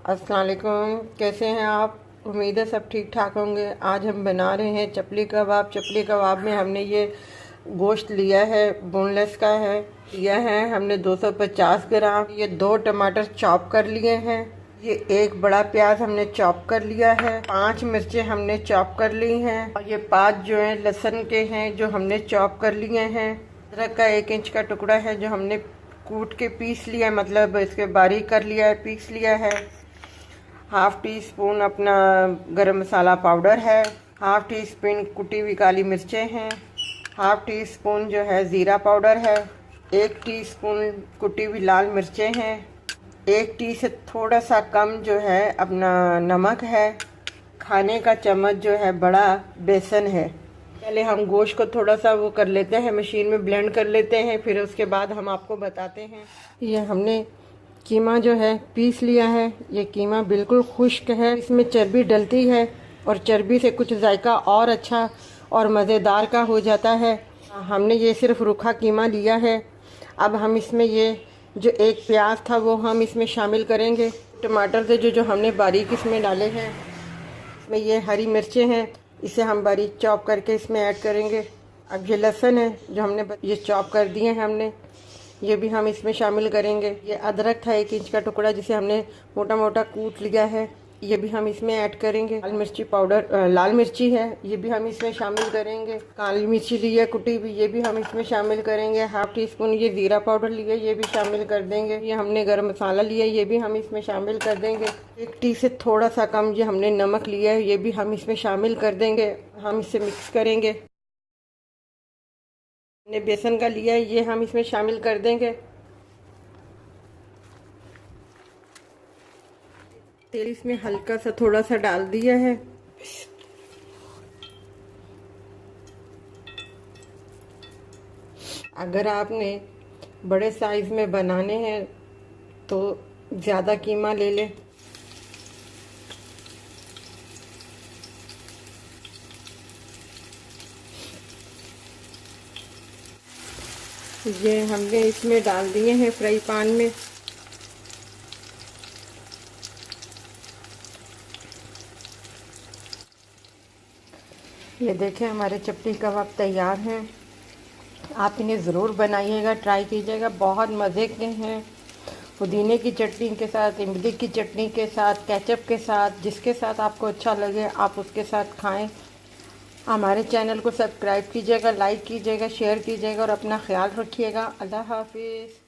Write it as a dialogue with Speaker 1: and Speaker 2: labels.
Speaker 1: अस्सलाम वालेकुम। कैसे हैं आप? उम्मीद है सब ठीक ठाक होंगे। आज हम बना रहे हैं चपली कबाब। चपली कबाब में हमने ये गोश्त लिया है, बोनलेस का है, लिया है हमने 250 ग्राम। ये 2 टमाटर चॉप कर लिए हैं। ये 1 बड़ा प्याज हमने चॉप कर लिया है। 5 मिर्चें हमने चॉप कर ली हैं और ये 5 जो है लहसुन के हैं जो हमने चॉप कर लिए हैं। अदरक का 1 इंच का टुकड़ा है जो हमने कूट के पीस लिया है, मतलब इसके बारीक कर लिया है, पीस लिया है। हाफ़ टी स्पून अपना गरम मसाला पाउडर है। हाफ़ टी स्पून कुटी हुई काली मिर्चें हैं। हाफ़ टी स्पून जो है ज़ीरा पाउडर है। 1 टीस्पून कुटी हुई लाल मिर्चें हैं। 1 टी से थोड़ा सा कम जो है अपना नमक है। खाने का चम्मच जो है बड़ा बेसन है। पहले हम गोश्त को थोड़ा सा वो कर लेते हैं, मशीन में ब्लेंड कर लेते हैं, फिर उसके बाद हम आपको बताते हैं। ये हमने कीमा जो है पीस लिया है। ये कीमा बिल्कुल खुश्क है, इसमें चर्बी डलती है और चर्बी से कुछ जायका और अच्छा और मज़ेदार का हो जाता है। हमने ये सिर्फ रूखा कीमा लिया है। अब हम इसमें ये जो 1 प्याज था वो हम इसमें शामिल करेंगे। टमाटर से जो हमने बारीक इसमें डाले हैं, इसमें ये हरी मिर्चें हैं, इसे हम बारीक चॉप करके इसमें ऐड करेंगे। अब ये लहसुन है जो हमने ये चॉप कर दिए हैं हमने, ये भी हम इसमें शामिल करेंगे। ये अदरक था 1 इंच का टुकड़ा जिसे हमने मोटा मोटा कूट लिया है, ये भी हम इसमें ऐड करेंगे। लाल मिर्ची पाउडर, लाल मिर्ची है, ये भी हम इसमें शामिल करेंगे। काली मिर्ची ली है कुटी हुई, ये भी हम इसमें शामिल करेंगे। हाफ़ टी स्पून ये ज़ीरा पाउडर लिया, ये भी शामिल कर देंगे। ये हमने गरम मसाला लिया, ये भी हम इसमें शामिल कर देंगे। 1 टी से थोड़ा सा कम ये हमने नमक लिया है, ये भी हम इसमें शामिल कर देंगे। हम इसे मिक्स करेंगे। हमने बेसन का लिया है, ये हम इसमें शामिल कर देंगे। तेल इसमें हल्का सा थोड़ा सा डाल दिया है। अगर आपने बड़े साइज़ में बनाने हैं तो ज़्यादा कीमा ले लें। ये हमने इसमें डाल दिए हैं फ्राई पैन में। ये देखें हमारे चपली कबाब तैयार हैं। आप इन्हें ज़रूर बनाइएगा, ट्राई कीजिएगा, बहुत मज़े के हैं। पुदीने की चटनी के साथ, इमली की चटनी के साथ, केचप के साथ, जिसके साथ आपको अच्छा लगे आप उसके साथ खाएं। हमारे चैनल को सब्सक्राइब कीजिएगा, लाइक कीजिएगा, शेयर कीजिएगा और अपना ख्याल रखिएगा। अल्लाह हाफिज़।